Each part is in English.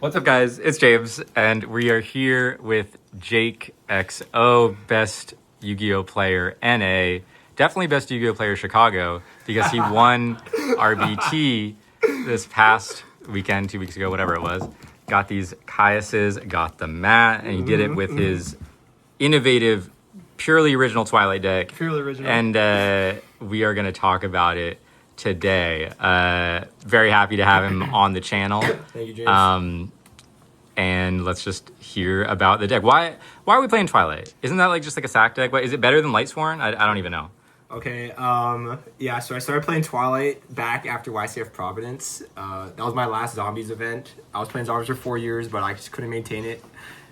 What's up, guys? It's James, and we are here with Jake XO, best Yu-Gi-Oh player NA, definitely best Yu-Gi-Oh player Chicago, because he won RBT this past weekend, 2 weeks ago, whatever it was. Got these Caiuses, got the mat, and he did it with his innovative, purely original Twilight deck. Purely original. And we are going to talk about it today. Very happy to have him on the channel. Thank you, James. And let's just hear about the deck. Why are we playing Twilight? Isn't that like just like a sack deck? Is it better than Lightsworn? I don't even know. Okay, yeah, so I started playing Twilight back after YCF Providence. That was my last Zombies event. I was playing Zombies for 4 years, but I just couldn't maintain it.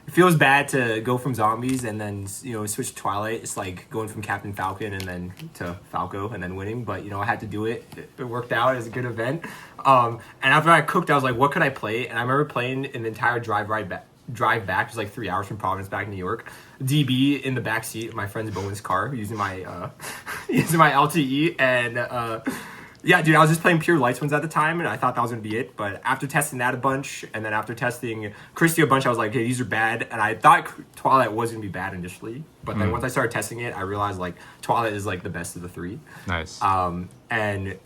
It feels bad to go from Zombies and then, switch to Twilight. It's like going from Captain Falcon and then to Falco and then winning. But, I had to do it. It worked out. It was a good event. And after I cooked, I was like, what could I play? And I remember playing an entire drive back. It was like 3 hours from Providence back in New York. DB in the back seat of my friend's Bowen's car using my LTE. And yeah, dude, I was just playing pure Lightsworns at the time, and I thought that was going to be it. But after testing that a bunch, and then after testing Christie a bunch, I was like, hey, these are bad. And I thought Twilight was going to be bad initially. But then once I started testing it, I realized, like, Twilight is, like, the best of the three. Nice. And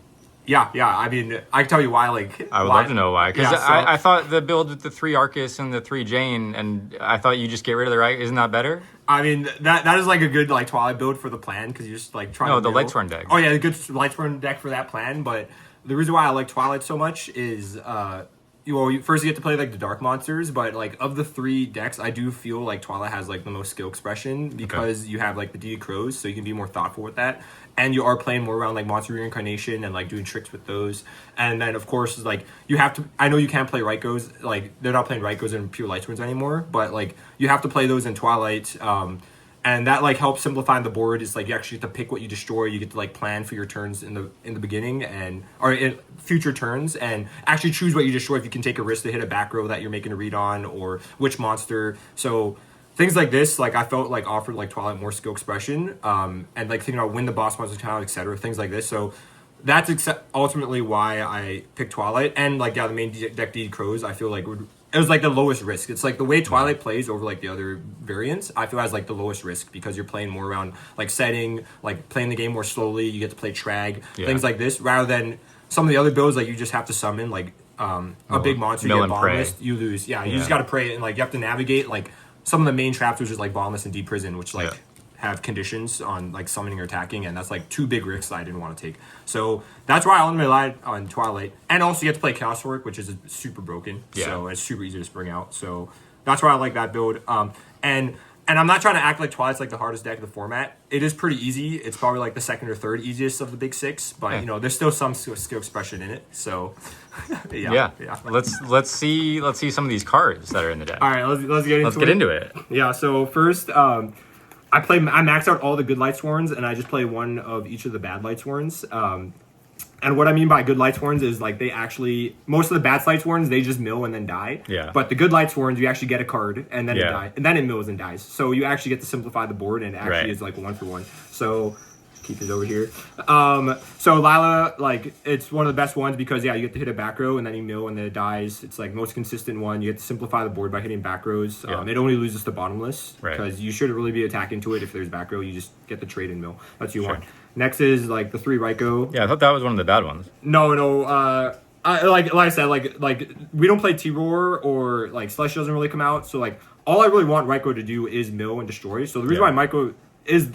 yeah, I mean, I can tell you why, like... I would love to know why. Because yeah, I thought the build with the 3 Arcus and the 3 Jane, and I thought you just get rid of the right. Isn't that better? I mean, that is like a good like Twilight build for the plan, because you're just like trying to... No, the Lightsworn deck. Oh yeah, a good Lightsworn deck for that plan, but the reason why I like Twilight so much is... first you get to play like the dark monsters, but like of the 3 decks, I do feel like Twilight has like the most skill expression because you have like the D Crows, so you can be more thoughtful with that, and you are playing more around like monster reincarnation and like doing tricks with those. And then of course like you have to, I know you can't play Raikos, like they're not playing Raikos in pure Lightsworns anymore, but like you have to play those in Twilight. And that like helps simplify the board. It's like you actually get to pick what you destroy. You get to like plan for your turns in the beginning or in future turns, and actually choose what you destroy if you can take a risk to hit a back row that you're making a read on, or which monster. So things like this, like I felt like offered like Twilight more skill expression, and like thinking about when the boss monster count, etc. Things like this. So that's ultimately why I picked Twilight. And like the main deck D Crows, I feel like it was like the lowest risk. It's like the way Twilight plays over like the other variants, I feel has like the lowest risk, because you're playing more around like setting, like playing the game more slowly. You get to play Trag, things like this, rather than some of the other builds like you just have to summon like a big monster, you get bottomless, you lose. Yeah, you just got to pray, and like you have to navigate like some of the main traps, which is like bottomless and deep prison, which like have conditions on like summoning or attacking, and that's like 2 big risks that I didn't want to take. So that's why I only relied on Twilight. And also you get to play Chaos Work, which is super broken, so it's super easy to spring out. So that's why I like that build. And I'm not trying to act like Twilight's like the hardest deck of the format. It is pretty easy. It's probably like the second or third easiest of the big 6, but there's still some skill expression in it. So yeah. Let's see some of these cards that are in the deck. All right, let's get into it. Yeah. So first, I maxed out all the good Lightsworns, and I just play one of each of the bad Lightsworns. And what I mean by good Lightsworns is like they actually, most of the bad Lightsworns, they just mill and then die. Yeah. But the good Lightsworns, you actually get a card and then it dies, and then it mills and dies. So you actually get to simplify the board, and it actually is like 1-for-1. So keep it over here. So Lila, like it's one of the best ones because you get to hit a back row and then you mill and then it dies. It's like most consistent one. You get to simplify the board by hitting back rows. It only loses to bottomless because you shouldn't really be attacking to it if there's back row. You just get the trade and mill. That's what you want. Next is like the 3 Raiko. Yeah, I thought that was one of the bad ones. No. Like I said, like we don't play T-Roar, or like Celestial doesn't really come out. So like all I really want Raiko to do is mill and destroy. So the reason why Raiko is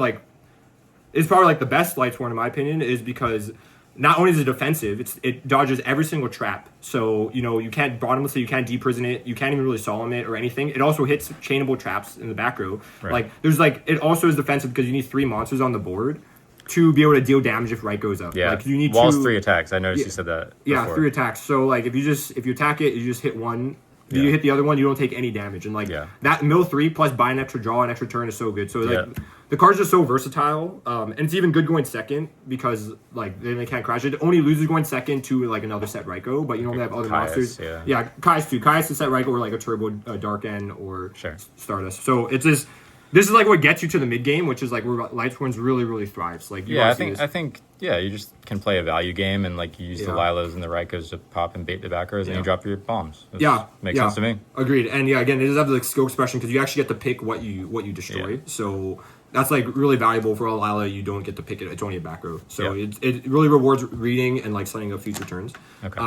probably like the best Lightsworn in my opinion is because not only is it defensive, it dodges every single trap. So you can't bottomless, you can't deprison it, you can't even really solemn it or anything. It also hits chainable traps in the back row. Like there's like it also is defensive because you need 3 monsters on the board to be able to deal damage if right goes up. Yeah, like you need Wall's 3 attacks. I noticed you said that. Yeah, 3 attacks. So like if you attack it, you just hit 1. If you hit the other one, you don't take any damage. And like that mill 3 plus buy an extra draw, an extra turn is so good. So like the card's just so versatile, and it's even good going second because like then they can't crash it. It only loses going second to like another set Raiko, but you only have other monsters. Yeah, Kai's too. Kai's to set Raiko or like a Turbo Dark End or Stardust. So it's just This is like what gets you to the mid game, which is like where Lightsworn really thrives. Like I think you just can play a value game and like you use the Lilos and the Raikos to pop and bait the backers and you drop your bombs. Makes sense to me. Agreed. And again, it does have the skill expression because you actually get to pick what you destroy. Yeah. So that's like really valuable for a Lila. You don't get to pick it. It's only a back row. So it really rewards reading and like setting up future turns. Okay.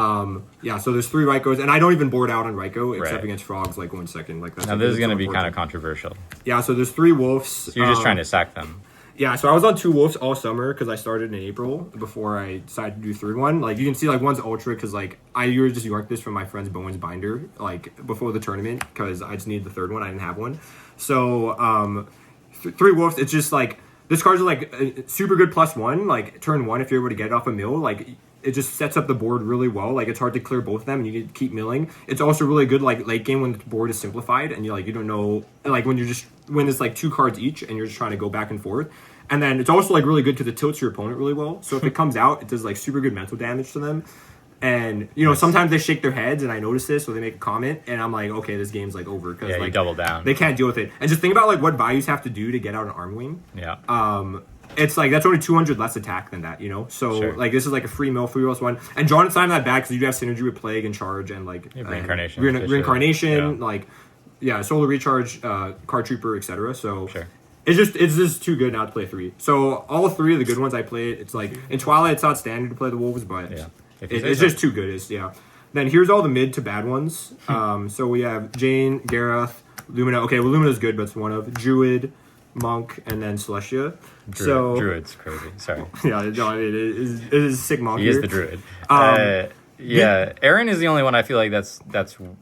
So there's 3 Raikos, and I don't even board out on Raiko except against frogs like 1 second. Like that's now this is going to be kind of controversial. Yeah. So there's 3 wolves. So you're just trying to sack them. Yeah, so I was on 2 wolves all summer because I started in April before I decided to do 3rd one. Like you can see, like one's ultra because like I usually just york this from my friend's Bowen's binder like before the tournament because I just needed the 3rd one. I didn't have one, so 3 wolves. It's just like this card's like a super good +1. Like turn 1 if you're able to get it off a mill. Like it just sets up the board really well. Like it's hard to clear both of them, and you can keep milling. It's also really good like late game when the board is simplified and you don't know like when it's like 2 cards each and you're just trying to go back and forth. And then it's also like really good because it tilts your opponent really well. So if it comes out, it does like super good mental damage to them. And sometimes they shake their heads, and I notice this, so they make a comment, and I'm like, okay, this game's like over because like you double down. They can't deal with it. And just think about like what values have to do to get out an arm wing. Yeah. It's like that's only 200 less attack than that, So like this is like a free mill, 3+1, and drawing inside of that bag because you do have synergy with Plague and Charge and like reincarnation, like solar recharge, card trooper, etc. So. Sure. It's just too good now to play 3. So all 3 of the good ones I played. It's like in Twilight, it's not standard to play the wolves, but it's just too good. Then here's all the mid to bad ones. So we have Jane, Gareth, Lumina. Okay, well Lumina's good, but it's one of Druid, Monk, and then Celestia. Druid's crazy. Sorry. It is sick monk. He is the Druid. Aaron is the only one I feel like that's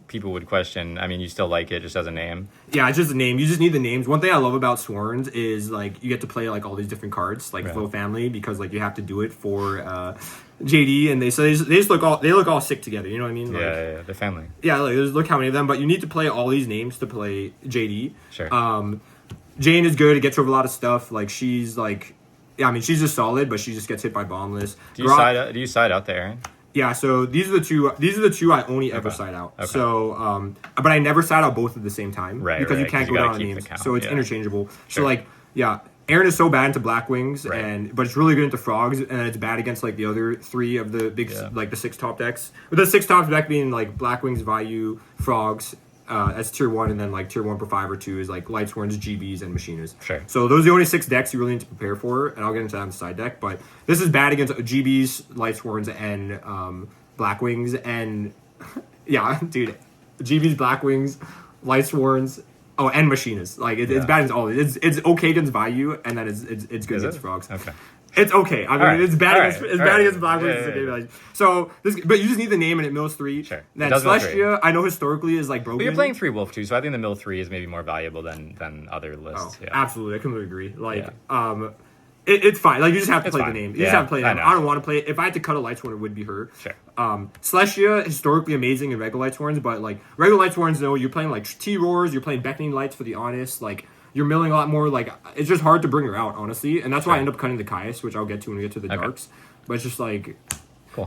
people would question. I mean, you still like it just as a name. Yeah, it's just a name. You just need the names. One thing I love about Sworns is like you get to play like all these different cards, like Flow Family, because like you have to do it for JD, and they just look all sick together. You know what I mean? Like, the family. Yeah, like look how many of them. But you need to play all these names to play JD. Sure. Jane is good. It gets over a lot of stuff. Like she's like, she's just solid, but she just gets hit by bombless. Do you side out there, Aaron? Yeah, so these are the two I only ever side out. Okay. So, but I never side out both at the same time because you can't go down on names. So it's interchangeable. Sure. So Aaron is so bad into black wings, but it's really good into frogs, and it's bad against like the other 3 of the big like the 6 top decks. With the 6 top deck being like black wings, Vayu, frogs. As tier 1, and then like tier 1 per 5 or 2 is like Lightsworns, GBs, and Machiners. Sure. So those are the only 6 decks you really need to prepare for, and I'll get into that on the side deck. But this is bad against GBs, Lightsworns, and Blackwings, and dude, GBs, Blackwings, Lightsworns, and Machiners. Like it's bad against all. It's okay against Vayu, and then it's good against frogs. Okay. It's okay. I mean, it's bad against Black Wings. So but you just need the name, and it mills 3. Sure. Then Celestia, I know historically is like broken. But you're playing 3 wolf too, so I think the mill 3 is maybe more valuable than other lists. Absolutely, I completely agree. Like, it's fine. Like you just have to play the name. You just have to play the name. I don't want to play it. If I had to cut a Lightsworn, it would be her. Sure. Celestia historically amazing in regular Lightsworns, but like regular Lightsworns, you're playing like T-Roars, you're playing Beckoning Lights for the Honest, like. You're milling a lot more. Like it's just hard to bring her out, honestly, and that's why I end up cutting the Caius, which I'll get to when we get to the darks. But it's just like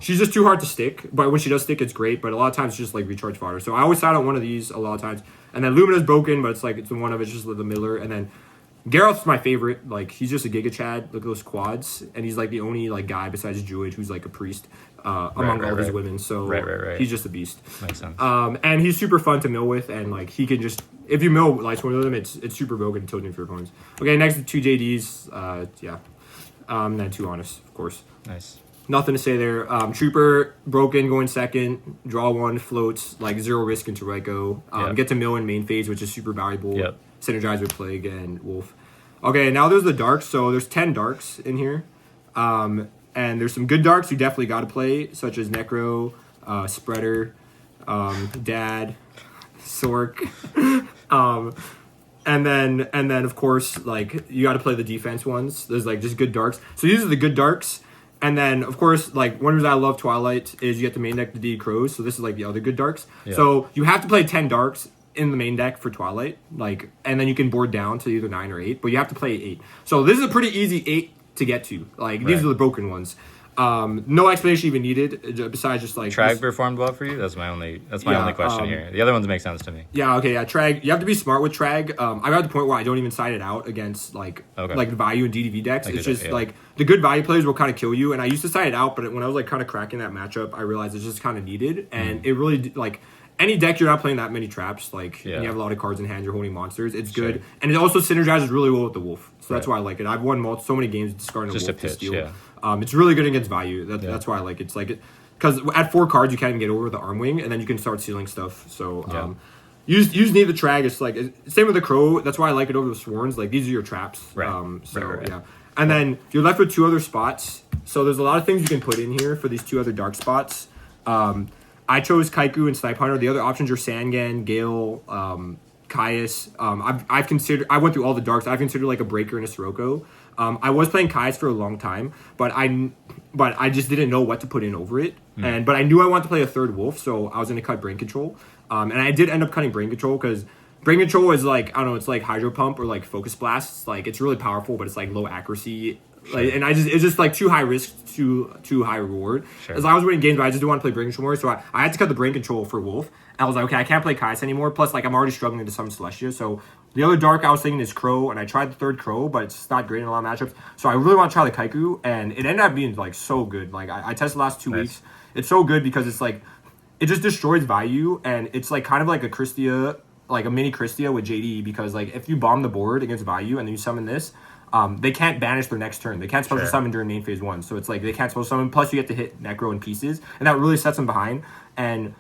she's just too hard to stick. But when she does stick, it's great. But a lot of times it's just like recharge fodder. So I always side out one of these a lot of times. And then Lumina's broken, but it's one of it's just the Miller. And then Gareth's my favorite. Like he's just a Giga Chad. Look at those quads, and he's like the only like guy besides Druid who's like a priest among all these women. So he's just a beast. Makes sense. And he's super fun to mill with, and like he can just. If you mill Lightsworn with him, it's super broken, tilting for your opponents. Okay, next 2 JDs, then 2 Honest, of course. Nice. Nothing to say there. Trooper, broken, going second, draw 1, floats, like 0 risk into Raiko. Get to mill in main phase, which is super valuable. Synergize with Plague and Wolf. Okay, now there's the darks, so there's 10 darks in here. And there's some good darks you definitely got to play, such as Necro, Spreader, Dad, Sork. And then of course like you got to play the defense ones. There's like just good darks. So these are the good darks. And then of course like one reason I love Twilight is you get to main deck the D Crows. So this is like the other good darks. So you have to play 10 darks in the main deck for Twilight. Like and then you can board down to either 9 or 8, but you have to play 8. So this is a pretty easy 8 to get to. Like these are the broken ones. No explanation even needed besides just like Trag performed well for you? That's my only question here. The other ones make sense to me. Yeah, okay, yeah. Trag, you have to be smart with Trag. I'm at the point where I don't even side it out against like the value and DDV decks. It's just like the good value players will kind of kill you. And I used to side it out, but when I was like kind of cracking that matchup, I realized it's just kind of needed. And it really like any deck you're not playing that many traps, like and you have a lot of cards in hand, you're holding monsters. It's good, and it also synergizes really well with the wolf. So that's why I like it. I've won so many games discarding just a wolf a pitch, to steal. It's really good against value. That's why I like it. It's like because at 4 cards you can't even get over the arm wing, and then you can start sealing stuff. So you just need the Trag. It's like same with the Crow. That's why I like it over the Sworns. Like these are your traps. Yeah. And then you're left with 2 other spots. So there's a lot of things you can put in here for these 2 other dark spots. I chose Kaiku and Snipe Hunter. The other options are Sangan, Gale, Caius. I've considered. I went through all the darks. I've considered like a Breaker and a Sirocco. I was playing Caius for a long time, but I just didn't know what to put in over it. But I knew I wanted to play a 3rd Wolf, so I was going to cut Brain Control. And I did end up cutting Brain Control because Brain Control is like, I don't know, it's like Hydro Pump or like Focus Blast. It's like it's really powerful, but it's like low accuracy. Like, and it's just like too high risk, too high reward. As I was winning games, but I just didn't want to play Brain Control more, so I had to cut the Brain Control for Wolf. And I was like, okay, I can't play Caius anymore. Plus, like I'm already struggling to summon Celestia, so the other dark I was thinking is Crow, and I tried the 3rd Crow, but it's not great in a lot of matchups. So I really want to try the Kaiku, and it ended up being like so good. Like I tested the last 2 weeks. It's so good because it's like it just destroys value, and it's like kind of like a Christia, like a mini Christia with JD, because like if you bomb the board against value and then you summon this. They can't banish their next turn. They can't special summon during main phase 1. So it's like they can't special summon. Plus you get to hit Necro in pieces. And that really sets them behind. And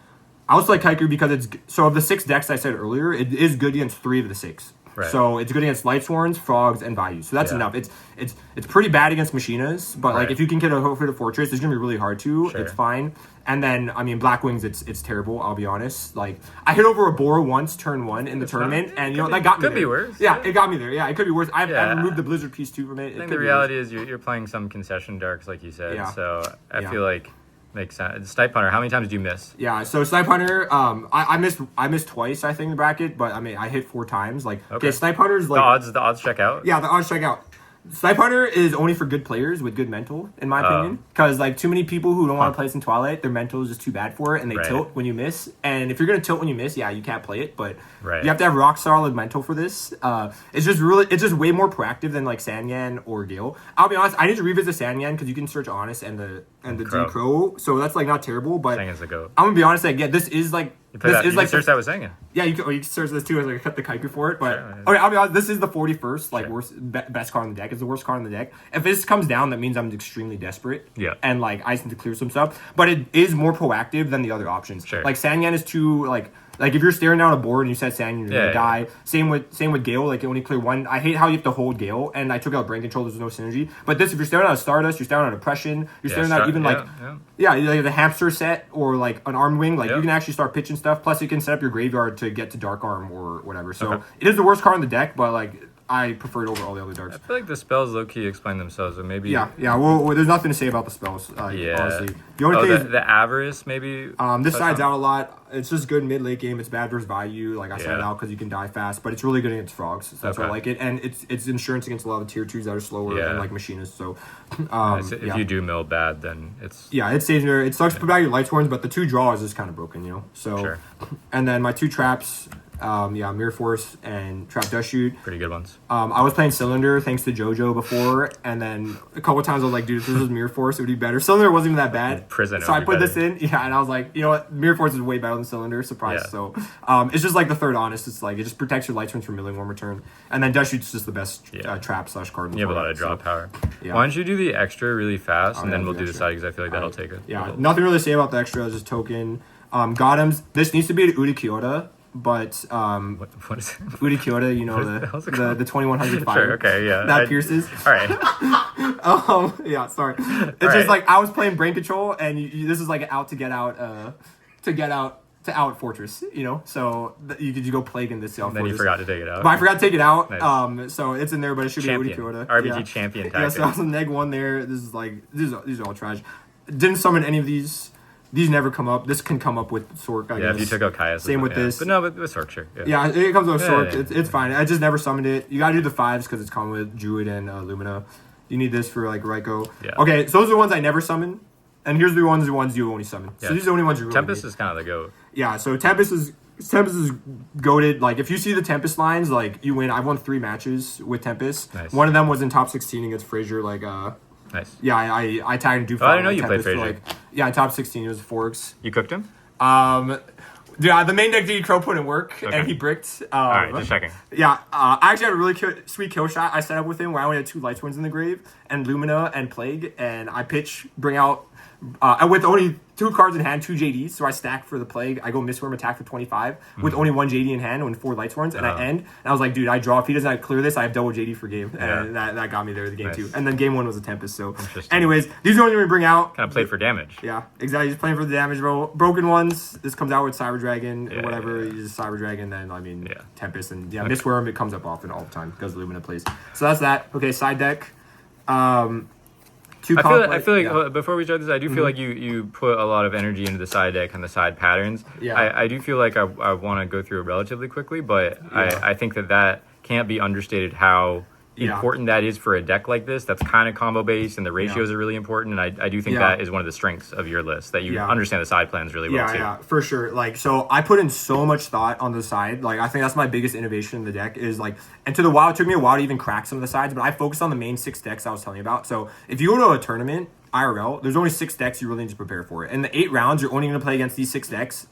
I also like Kaiku because it's... So of the 6 decks I said earlier, it is good against 3 of the 6. Right. So it's good against Lightsworns, Frogs, and Values. So that's enough. It's pretty bad against Machinas. But like if you can get a Hofita Fortress, it's going to be really hard to. It's fine. And then, I mean, Black Wings, it's terrible, I'll be honest. Like, I hit over a Boar once, turn 1 in the tournament, and, you know, that got me there. Could be worse. Yeah, it got me there. Yeah, it could be worse. I've removed the Blizzard piece, too, from it. I think the reality is you're playing some concession darks, like you said, so I feel like makes sense. Snipe Hunter, how many times do you miss? Yeah, so Snipe Hunter, I missed twice, I think, in the bracket, but, I mean, I hit 4 times. Like, okay Snipe Hunter's, like... The odds check out? Yeah, the odds check out. Snipe Hunter is only for good players with good mental, in my opinion. Because, like, too many people who don't want to play this in Twilight, their mental is just too bad for it, and they tilt when you miss. And if you're going to tilt when you miss, you can't play it, but you have to have rock solid mental for this. It's just way more proactive than, like, Sanyan or Gale. I'll be honest, I need to revisit Sanyan because you can search Honest and the D-Crow, so that's, like, not terrible, but Sanyan's the GOAT. I'm going to be honest, like, this is, like... You can search that with Sanyan. Yeah, you can search this too as like cut the Kaiku for it. But okay, I'll be honest, this is the 41st best card on the deck. It's the worst card on the deck. If this comes down, that means I'm extremely desperate. Yeah, and like I just need to clear some stuff. But it is more proactive than the other options. Like Sanyan is too like if you're staring down a board and you said Sanyan, you're gonna die. Same with Gale. Like you only clear 1. I hate how you have to hold Gale, and I took out Brain Control. There's no synergy. But this, if you're staring at a Stardust, you're staring at Oppression. You're staring at even like the Hamster set or like an Armed Wing. Like you can actually start pitching stuff. Plus you can set up your graveyard to get to Dark Arm or whatever. So it is the worst card on the deck, but like I prefer it over all the other darks. I feel like the spells low-key explain themselves, but maybe... Yeah, well, there's nothing to say about the spells, honestly. The only thing is... The Avarice, maybe? This sides out a lot. It's just good mid-late game. It's bad versus value. Like, I side out because you can die fast, but it's really good against Frogs. So that's why I like it. And it's insurance against a lot of tier 2s that are slower than, like, Machinists. So, if you do mill bad, then it's... Yeah, it saves your... It sucks to put back your Lightsworns, but the 2 draws is kind of broken, you know? So, and then my 2 traps... Mirror Force and Trap Dust Shoot. Pretty good ones. I was playing Cylinder thanks to JoJo before, and then a couple times I was like, dude, if this was Mirror Force, it would be better. Cylinder wasn't even that bad. So I put this in, and I was like, you know what, Mirror Force is way better than Cylinder, surprise. So it's just like the third Honest. It's like, it just protects your Lightsworns from milling one return. And then Dust Shoot's just the best trap / card. You have a lot of draw power. Why don't you do the extra really fast, and then we'll do the side, because I feel like that'll take it. Yeah, nothing really to say about the extra, just token. Gotems, this needs to be an Udi Kyoto. But what is it? Udi Kyoto, you know, the 2100 fire. Sure, okay, yeah. That pierces. All right. Yeah, sorry. It's just like I was playing Brain Control, and this is like out to get out to out Fortress, you know. So you go Plague in this Fortress. Then you forgot to take it out. But I forgot to take it out. Nice. So it's in there, but it should be Udi Kyoto. RBG champion tactic. Yeah, so I was neg 1 there. This is like these are all trash. Didn't summon any of these. These never come up. This can come up with Sork, I guess. If you took out Caius. Same with this. But no, with Sork, sure. Yeah, it comes with Sork. It's fine. I just never summoned it. You gotta do the 5s because it's common with Druid and Lumina. You need this for like Raikou. Yeah. Okay, so those are the ones I never summon. And here's the ones you only summon. Yeah. So these are the only ones you really Tempest need. is kind of the goat. Yeah, so Tempest is goated. Like, if you see the Tempest lines, like, you win. I've won 3 matches with Tempest. Nice. One of them was in top 16 against Frazier. Like, Nice. yeah, I tagged Doof. Oh, I didn't know you played Frazier. Like, yeah, top 16. It was Forks. You cooked him? Yeah, the main deck DD Crow put in work, Okay. and he bricked. All right, just checking. Yeah, I actually had a really sweet kill shot I set up with him where I only had 2 Lightsworns in the grave, and Lumina and Plague, and I pitch, bring out, with only 2 cards in hand, 2 JDs, so I stack for the Plague. I go Mistworm attack for 25 with only 1 JD in hand and 4 Lightsworns, and I end. And I was like, dude, I draw. If he doesn't clear this, I have double JD for game. And that got me there the game Nice. 2. And then game 1 was a Tempest, so. Interesting. Anyways, these are the only we bring out. Kind of played for damage. Yeah, exactly. Just playing for the damage roll. Broken ones, this comes out with Cyber Dragon Yeah, or whatever. yeah. You just Cyber Dragon, then, I mean, Yeah. Tempest. And yeah, Mistworm, it comes up often all the time because Lumina plays. So that's that. Okay, side deck. Two I feel like yeah. before we start this, I do feel like you put a lot of energy into the side deck and the side patterns. Yeah. I do feel like I want to go through it relatively quickly, but Yeah. I think that can't be understated how Yeah. important that is for a deck like this. That's kind of combo based, and the ratios are really important. And I do think Yeah. that is one of the strengths of your list, that you Yeah. understand the side plans really well Yeah, too. yeah, for sure. Like, so I put in so much thought on the side. Like, I think that's my biggest innovation in the deck is like, and to the WoW, it took me a while to even crack some of the sides, but I focused on the main 6 decks I was telling you about. So if you go to a tournament, IRL, there's only 6 decks you really need to prepare for. In the 8 rounds, you're only going to play against these 6 decks,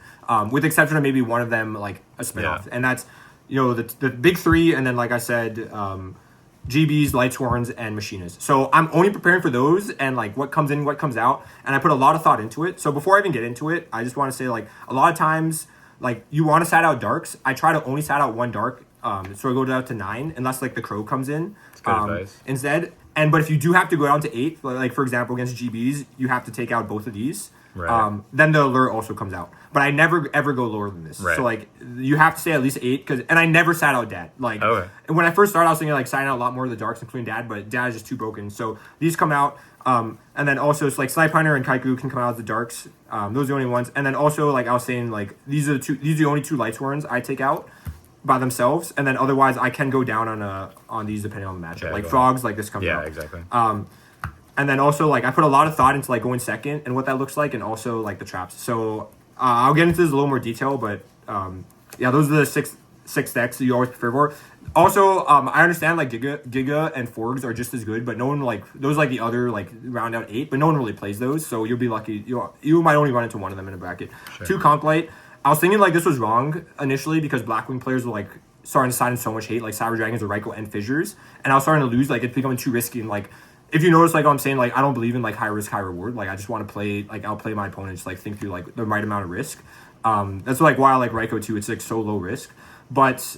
with the exception of maybe one of them, like a spinoff. Yeah. And that's, you know, the big 3, and then, like I said, GBs, Lightsworns, and Machinists. So I'm only preparing for those and like what comes in, what comes out, and I put a lot of thought into it. So before I even get into it, I just want to say like a lot of times like you want to side out darks. I try to only side out 1 dark, so I go down to 9 unless like the crow comes in good advice. instead. But if you do have to go down to 8, like for example against GBs, you have to take out both of these. Right. Then the alert also comes out, but I never ever go lower than this. Right. So like you have to stay at least 8 and I never sat out Dad. Like Okay. when I first started, I was thinking like signing out a lot more of the darks, including Dad, but Dad is just too broken. So these come out, and then also it's like Snipe Hunter and Kaiku can come out as the darks. Those are the only ones. And then also like I was saying like these are the only 2 Lightsworns I take out by themselves, and then otherwise I can go down on these depending on the matchup. Okay, like go frogs, like this comes out. Yeah, exactly. And then also, like, I put a lot of thought into, like, going second and what that looks like, and also, like, the traps. So, I'll get into this in a little more detail, but, yeah, those are the six decks that you always prefer for. Also, I understand, like, Giga and Forgs are just as good, but no one, like, those, like, the other, like, round out 8, but no one really plays those, so you'll be lucky. You might only run into one of them in a bracket. Sure. 2 Comp Light. I was thinking, like, this was wrong initially because Blackwing players were, like, starting to sign in so much hate, like, Cyber Dragons or Raikou and Fissures, and I was starting to lose, like, it's becoming too risky, and, like, if you notice, like I'm saying, like I don't believe in like high risk, high reward. Like I just want to play, like outplay my opponents, like think through like the right amount of risk. That's like why I like Raikou too. It's like so low risk. But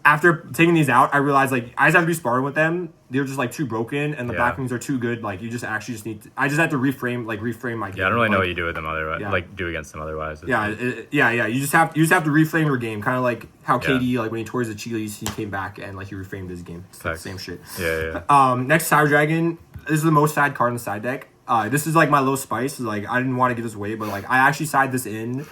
after taking these out, I realized like I just have to be sparring with them. They're just like too broken, and the Blackwings are too good. Like you just actually just need. I just have to reframe my game. Yeah, I don't really know like, what you do with them otherwise. Yeah. Like do against them otherwise. Yeah, You just have to reframe your game, kind of like how Yeah. KD like when he tore the Chilis, he came back and like he reframed his game. It's like the Facts. same shit. Yeah. Next, Cyber Dragon. This is the most side card in the side deck. This is like my little spice. Like I didn't want to give this away, but like I actually side this in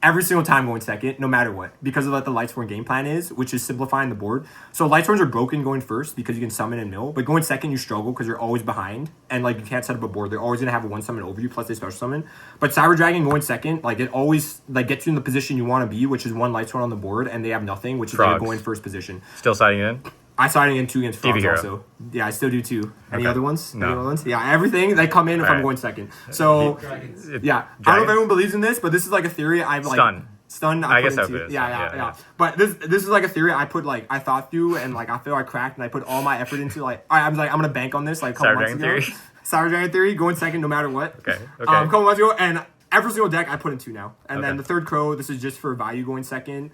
every single time going second, no matter what, because of what the Lightsworn game plan is, which is simplifying the board. So Lightsworns are broken going first because you can summon and mill, but going second you struggle because you're always behind and like you can't set up a board. They're always gonna have a 1 summon over you plus they special summon. But Cyber Dragon going second, like it always like gets you in the position you want to be, which is 1 Lightsworn on the board, and they have nothing, which is like Frogs. going first position. Still siding in. I sided in 2 against Frogs Hero. also. Yeah, I still do 2. Any Okay. other ones? No. Any other ones? Yeah, everything they come in if I'm Alright. going second. So yeah, I don't know if Dragons? anyone believes in this, but this is like a theory I've like Stun. I guess put that into. would be Yeah. But this is like a theory I put like I thought through and like I feel I cracked and I put all my effort into like I'm gonna bank on this like a couple Cyber months Dragon ago. theory. Cyber Dragon theory going second no matter what. Okay. A couple months ago, and every single deck I put in 2 now, and then Okay. the third Crow. This is just for Value going second.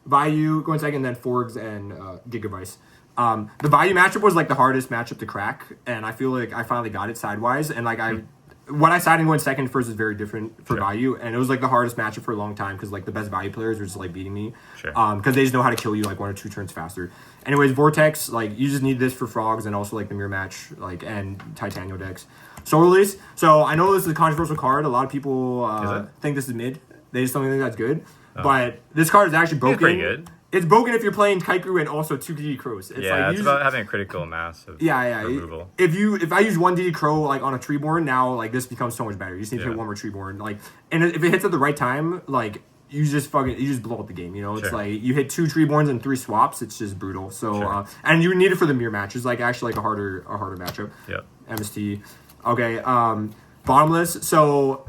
Value going second, then Forgs and Gigavice. The Value matchup was like the hardest matchup to crack, and I feel like I finally got it sidewise. And like what I sided going second first is very different for Value, and it was like the hardest matchup for a long time because like the best Value players were just like beating me, Sure. Because they just know how to kill you like 1 or 2 turns faster. Anyways, Vortex, like you just need this for Frogs and also like the mirror match, like and Titanio decks. Soul Release. So I know this is a controversial card. A lot of people think this is mid. They just don't think that's good. But this card is actually broken. pretty good. It's broken if you're playing Kaiku and also 2 DD Crows. It's it's about having a critical mass of removal. If I use 1 DD Crow like on a Treeborn, now like this becomes so much better. You just need to hit one more Treeborn. Like, and if it hits at the right time, like you just blow up the game. You know, it's like you hit 2 Treeborns and 3 swaps. It's just brutal. So and you need it for the mirror match. It's like actually like a harder matchup. Yep. MST. Okay. Bottomless. So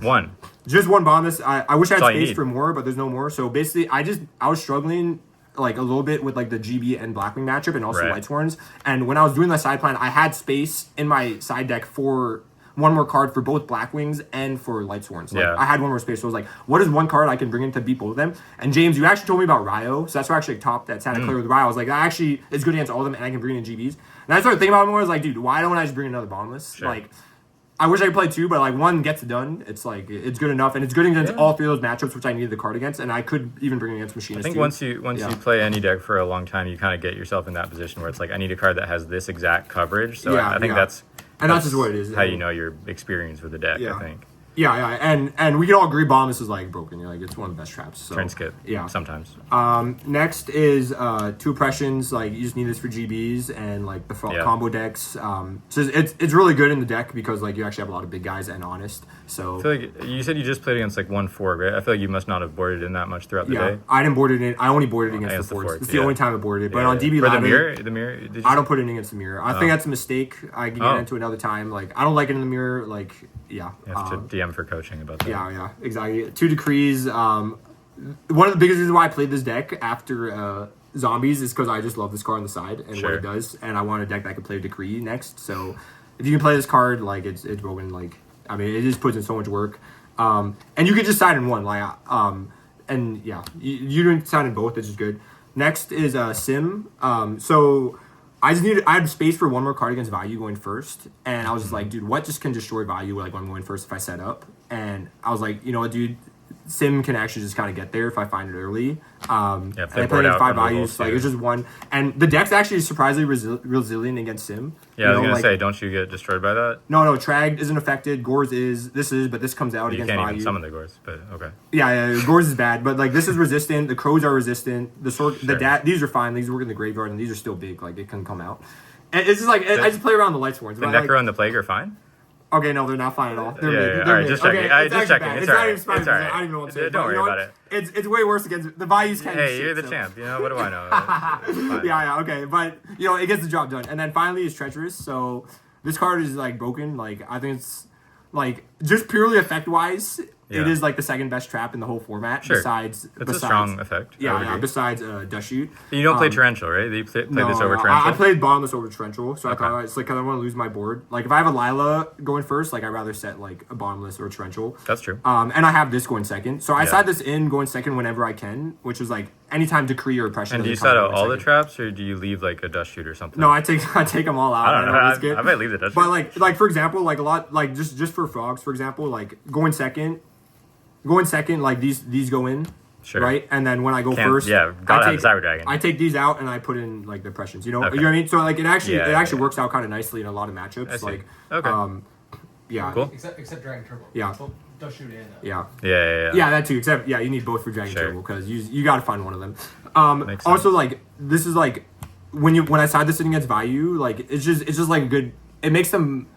just one bottomless. I wish I had space for more, but there's no more. So basically, I was struggling like a little bit with like the GB and Blackwing matchup and also Lightsworns. And when I was doing the side plan, I had space in my side deck for one more card for both Blackwings and for Lightsworns. Like, I had one more space. So I was like, what is one card I can bring in to beat both of them? And James, you actually told me about Ryo. So that's why I actually topped that Santa Clara with Ryo. I was like, that actually is good against all of them and I can bring in GBs. And I started thinking about it more. I was like, dude, why don't I just bring another bottomless? Like, I wish I could play 2, but like 1 gets it done. It's like it's good enough, and it's good against all 3 of those matchups, which I needed the card against, and I could even bring it against Machinists. I think once you play any deck for a long time, you kind of get yourself in that position where it's like I need a card that has this exact coverage. So I think that's just what it is. How you know your experience with the deck. I think. And we can all agree Bottomless is like broken. You're like it's one of the best traps. So turn skip. Sometimes. Next is 2 Oppressions. Like you just need this for GBs and like the combo decks. So it's really good in the deck because like you actually have a lot of big guys and honest. So I feel like you said you just played against like 1-4, right? I feel like you must not have boarded in that much throughout the day. I didn't board it in. I only boarded against the forts. It's the only time I boarded it. But on DB ladder, the mirror. I don't put it in against the mirror. I think that's a mistake. I can get into another time. Like I don't like it in the mirror. Like You have to DM for coaching about that. Yeah, exactly. 2 Decrees. One of the biggest reasons why I played this deck after Zombies is because I just love this card on the side and what it does, and I want a deck that can play Decree next. So if you can play this card, like it's broken. Like I mean, it just puts in so much work, and you can just sign in 1. Like and you didn't sign in both, which is good. Next is Sim. So I had space for 1 more card against Value going first, and I was just like, dude, what just can destroy Value like when I'm going first if I set up? And I was like, you know what, dude, Sim can actually just kind of get there if I find it early. And I played in 5 values, like it's just 1. And the deck's actually surprisingly resilient against Sim. Yeah, I was gonna say, don't you get destroyed by that? No, Trag isn't affected. Gores but this comes out against Value. You can't even summon the Gores, but okay. Yeah, Gores is bad, but like this is resistant. The Crows are resistant. These are fine. These work in the graveyard, and these are still big. Like it can come out. And it's just like I just play around the Lightsworns. The Necro and the Plague are fine. Okay, no, they're not fine at all. They're mid. All right, just checking. Just checking. It's not even Spider-Man. I don't even know what to say. Don't worry about it. It's way worse against the values. Hey, you're the champ. You know what do I know? Okay, but it gets the job done. And then finally is Treacherous. So this card is like broken. Like I think it's like just purely effect wise. It is like the second best trap in the whole format. Besides, a strong effect. Besides Dust Shoot. You don't play Torrential, right? You played this over Torrential. I played Bottomless over Torrential, so I thought it's like I don't want to lose my board. Like if I have a Lila going first, like I'd rather set like a Bottomless or a Torrential. That's true. And I have this going second, so I side this in going second whenever I can, which is like anytime Decree or Oppression. And do you set out all the traps, or do you leave like a Dust Shoot or something? No, I take them all out. I don't know. I might leave the Dust Shoot. But like for example, like a lot like just for Frogs, for example, like going second, like these go in, right? And then when I go first, gotta have the Cyber Dragon. I take these out and I put in like the Oppressions. You know what I mean? So like it actually works out kind of nicely in a lot of matchups. Like, cool. Except Dragon Turbo. Yeah. Don't shoot in. Yeah, that too. Except you need both for Dragon Turbo because you got to find one of them. Also, like this is like when I side this in against Value, like it's just like a good. It makes them.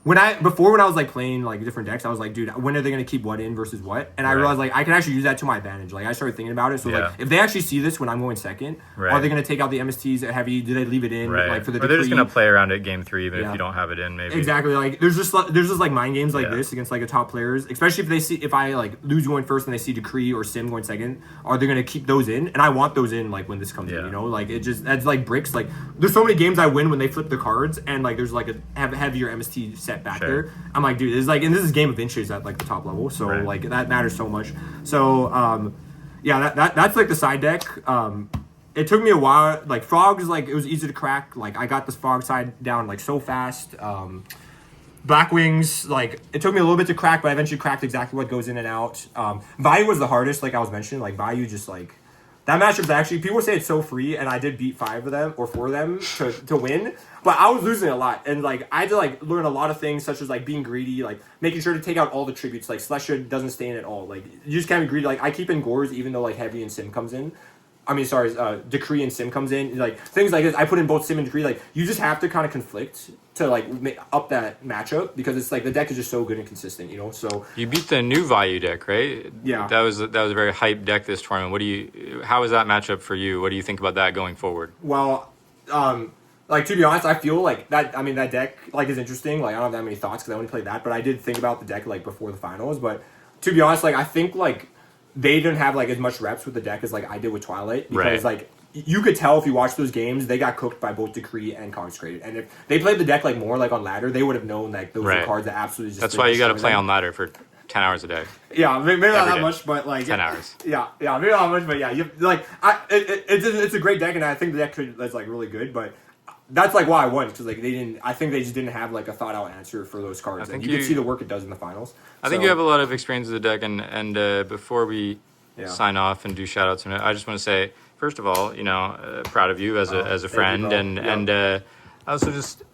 When I was like playing like different decks, I was like, dude, when are they gonna keep what in versus what? And I realized like I can actually use that to my advantage. Like I started thinking about it. So like if they actually see this when I'm going second, are they gonna take out the MSTs heavy? Do they leave it in like for the? Or they're just gonna play around it game 3 even if you don't have it in. Maybe exactly. Like there's just like mind games like this against like the top players, especially if I like lose going first and they see Decree or Sim going second, are they gonna keep those in? And I want those in like when this comes in. You know, like it just adds like bricks. Like there's so many games I win when they flip the cards and like there's like a heavier MST set back there. I'm like, dude, this is game of inches at like the top level, so like that matters so much. So that's like the side deck. It took me a while. Like Frogs, like it was easy to crack. Like I got this Frog side down like so fast. Blackwings, like it took me a little bit to crack, but I eventually cracked exactly what goes in and out. Value was the hardest, like I was mentioning. Like Value just like that matchup's actually, people say it's so free, and I did beat 5 of them or 4 of them to win, but I was losing a lot, and like I had to like learn a lot of things, such as like being greedy, like making sure to take out all the tributes, like Celestia doesn't stay in at all, like you just can't be greedy. Like I keep in Gores even though like Heavy and Sim comes in. Decree and Sim comes in, like things like this. I put in both Sim and Decree. Like you just have to kind of conflict to like up that matchup because it's like the deck is just so good and consistent, you know. So You beat the new Vayu deck, right? Yeah. That was a very hyped deck this tournament. How is that matchup for you? What do you think about that going forward? well, like to be honest, I feel like that. I mean, that deck like is interesting. Like I don't have that many thoughts because I only played that, but I did think about the deck like before the finals. But to be honest, like I think like they didn't have like as much reps with the deck as like I did with Twilight because Right. like you could tell if you watched those games, they got cooked by both Decree and Consecrated. And if they played the deck like more like on ladder, they would have known like those Right. were cards that absolutely just. That's why you got to destroy play them. on ladder for 10 hours a day. Yeah, maybe not Every that day. much, but like 10 hours. Yeah, maybe not much, but yeah, you like it's a great deck, and I think the deck is like really good, but. That's like why I won because like they didn't. I think they just didn't have like a thought out answer for those cards. I think And you you- could see the work it does in the finals. I think So, you have a lot of experience with the deck, and before we Yeah. sign off and do shoutouts, and I just want to say, first of all, proud of you as a thank you, friend, bro. and I also just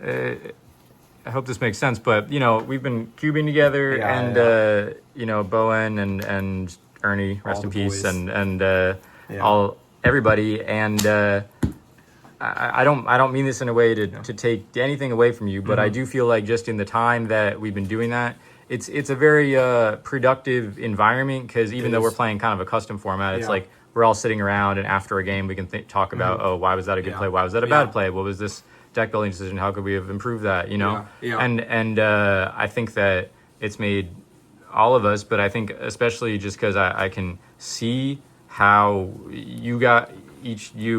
I hope this makes sense, but we've been cubing together, Yeah, and Bowen and Ernie, rest All in the peace, boys. and Yeah. everybody, and. I don't mean this in a way to take anything away from you, but I do feel like just in the time that we've been doing that, it's a very productive environment because even though is. we're playing kind of a custom format, it's Yeah. like we're all sitting around and after a game we can talk about why was that a good Yeah. play, why was that a Yeah. bad play, what was this deck building decision, how could we have improved that, Yeah. and I think that it's made all of us, but I think especially just because I can see how you got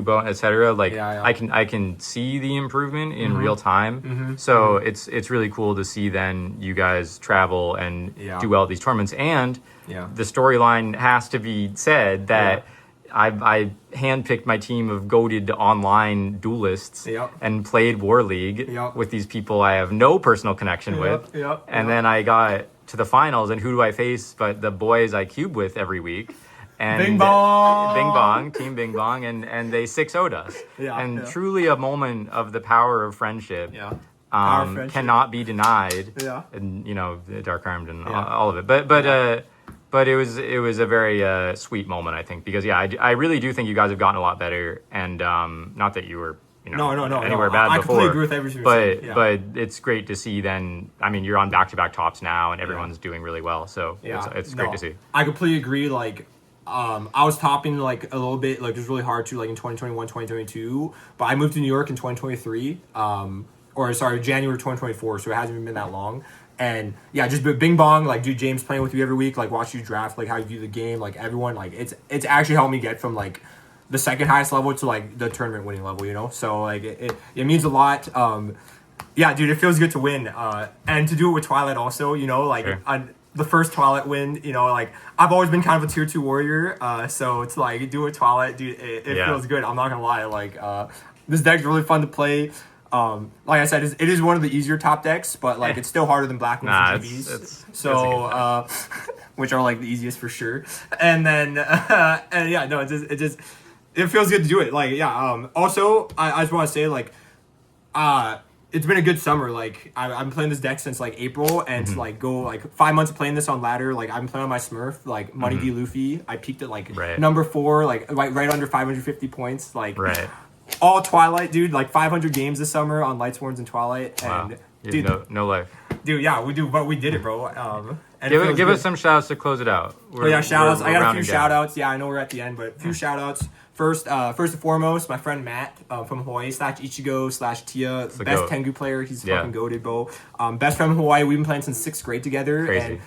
Bowen, etc. Like Yeah. I can see the improvement in real time. So it's really cool to see then you guys travel and Yeah. do well at these tournaments. And Yeah. the storyline has to be said that I handpicked my team of goated online duelists Yep. and played War League Yep. with these people I have no personal connection with. And then I got to the finals, and who do I face but the boys I cube with every week? And Bing bong! Bing Bong, Team Bing Bong, and they 6-0'd us. Yeah, And yeah. truly a moment of the power of friendship. Yeah. Power of friendship. Cannot be denied. Yeah. And the Dark Armed and Yeah. all of it. But it was a very sweet moment, I think, because I really do think you guys have gotten a lot better, and not that you were No, anywhere bad I before. completely agree with everything you're saying. Yeah. But it's great to see then. I mean, you're on back-to-back tops now, and everyone's doing really well. So it's great to see. I completely agree. Like, I was topping like a little bit. Like, it was really hard to like in 2021, 2022. But I moved to New York in 2023. January 2024. So it hasn't even been that long. And yeah, just Bing Bong. Like, dude, James playing with you every week. Like, watch you draft. Like, how you view the game. Like, everyone. Like, it's actually helped me get from like the second highest level to like the tournament winning level. So like it means a lot. Yeah, dude, it feels good to win. And to do it with Twilight also, like Sure. on the first Twilight win, like I've always been kind of a tier 2 warrior. So it's like do it with Twilight, dude, it feels good. I'm not gonna lie. Like this deck's really fun to play. Like I said, it is one of the easier top decks, but like it's still harder than Black Ones and GBs. it's So a good which are like the easiest for sure. And then and yeah, no, it feels good to do it. Like yeah. Also, I just want to say like it's been a good summer. Like I'm playing this deck since like April, and to like go like 5 months of playing this on ladder. Like I've been playing on my Smurf, like Money D Luffy. I peaked at like Right. number 4, like right under 550 points. Like Right. all Twilight, dude. Like 500 games this summer on Lightsworns and Twilight. Wow. And You dude, no life. dude, yeah, we do, but we did it, bro. And it feels Give good. us some shoutouts to close it out. Oh yeah, shout outs. I got a few rounding shout down. outs. Yeah, I know we're at the end, but a few shout outs. First and foremost, my friend Matt from Hawaii /Ichigo/Tia, the best goat. Tengu player. He's Yeah. fucking goated, bro. Best friend from Hawaii. We've been playing since 6th grade together. Crazy. And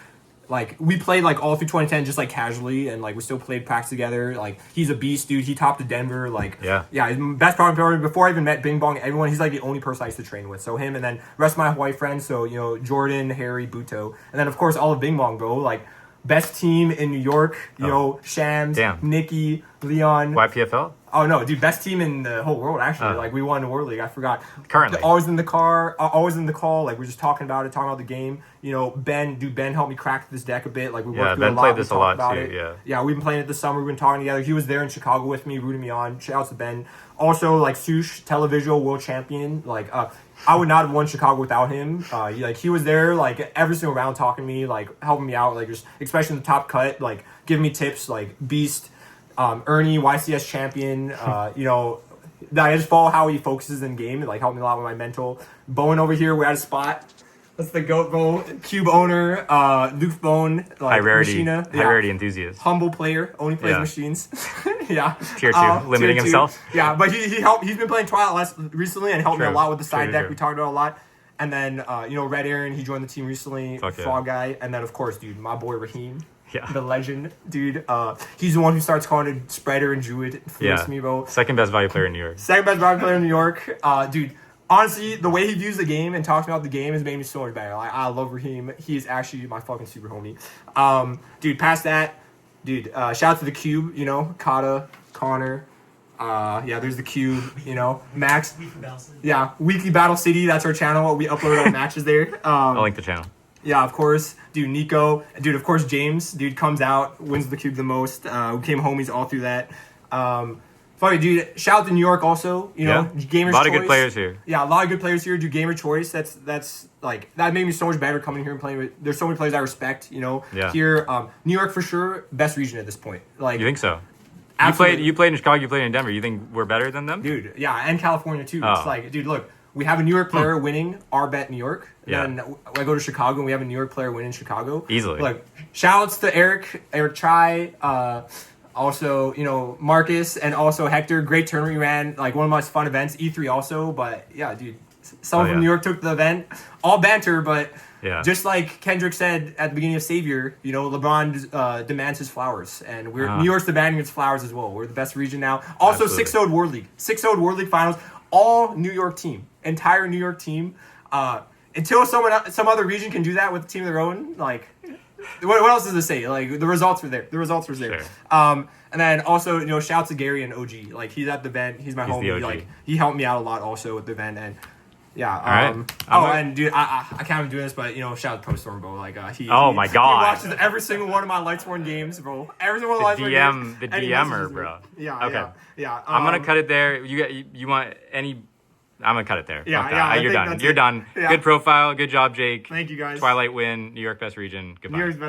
like we played like all through 2010 just like casually, and like we still played packs together. Like he's a beast, dude. He topped the Denver. Like Yeah. he's my best player before I even met Bing Bong. Everyone, he's like the only person I used to train with. So him, and then rest of my Hawaii friends. So Jordan, Harry, Buto, and then of course all of Bing Bong, bro. Like best team in New York. Shams, Damn. Nikki, Leon. YPFL? Oh no, dude, best team in the whole world actually. Like we won the World League. I forgot. Currently. Always in the car, always in the call. Like we're just talking about the game. Ben helped me crack this deck a bit. Like we Yeah, worked through Ben a lot. played We this a talked lot about too, it. yeah. Yeah, we've been playing it this summer. We've been talking together. He was there in Chicago with me, rooting me on. Shout out to Ben. Also, like Sush, televisual world champion. Like I would not have won Chicago without him. He was there like every single round talking to me, like helping me out, like just especially in the top cut, like giving me tips, like beast. Ernie, YCS champion. You know, I just follow how he focuses in game. It like helped me a lot with my mental. Bowen over here, we're at a spot. That's the GOAT Bow, Cube owner, Luke Bone, like High rarity, Machina. high rarity enthusiast. Humble player, only plays Yeah. machines. Yeah. Tier 2, limiting Tier 2. himself. Yeah, but he helped. He's been playing Twilight recently and helped me True. a lot with the side True, deck. true. We talked about it a lot. And then you know, Red Aaron, he joined the team recently. Fuck yeah. Fall guy, and then of course, dude, my boy Raheem. Yeah. The legend, dude. He's the one who starts calling it Spreader and Druid. Yeah. Me, bro. Second best value player in New York. Second best value player in New York. Dude, honestly, the way he views the game and talks about the game has made me so much better. Like, I love Raheem. He's actually my fucking super homie. Dude, past that, dude, shout out to the Cube, you know, Kata, Connor. Yeah, there's the Cube, you know, Max. Yeah, Weekly Battle City, that's our channel. We upload our matches there. I'll link the channel. Yeah, of course. Dude, Nico. Dude, of course, James. Dude comes out, wins the Cube the most. We came homies all through that. Funny, dude. Shout out to New York also. You know, Yeah. Gamer's A lot of Choice. good players here. Yeah, a lot of good players here. Do Gamer Choice. That's like, that made me so much better coming here and playing with. There's so many players I respect, you know. Yeah. Here, New York for sure, best region at this point. Like, You think so? absolutely. You played in Chicago, you played in Denver. You think we're better than them? Dude, yeah, and California too. Oh. It's like, dude, look, we have a New York player winning RBET New York. Yeah. Then I go to Chicago and we have a New York player winning Chicago. Easily. Like, shout outs to Eric Chai, also, you know, Marcus, and also Hector. Great tournament we ran. Like, one of the most fun events. E3 also, but yeah, dude. Someone Oh, from yeah. New York took the event. All banter, but Yeah. just like Kendrick said at the beginning of Savior, you know, LeBron demands his flowers. And New York's demanding its flowers as well. We're the best region now. Also, Absolutely. 6-0 World League. 6-0 World League finals. All New York team. Entire New York team. Until some other region can do that with a team of their own, like, what else does it say? Like, the results were there. The results were there. Sure. And then also, you know, shout out to Gary and OG. Like, he's at the event. He's my He's the homie. OG. Like, he helped me out a lot also with the event. And yeah. right. And dude, I can't even do this, but you know, shout out to Pro Storm, bro. Like, Oh my God. he watches every single one of my Lightsworn games, bro. Every single one of my Lightsworn games. The and he DMer, messages me. bro. Yeah. Okay. Yeah. I'm gonna cut it there. You want any? I'm gonna cut it there. Yeah, Fuck that. yeah, I You're think done. that's You're it. done. Yeah. Good profile. Good job, Jake. Thank you guys. Twilight win. New York best region. Goodbye. New York's best